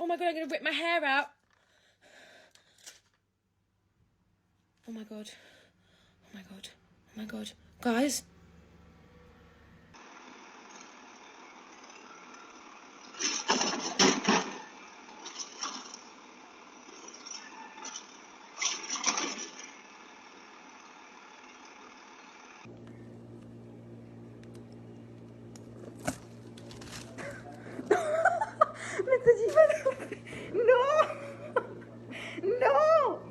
Oh my god, I'm going to rip my hair out. Oh my god. Oh my god. Oh my god. Guys. Mais t'as dit pas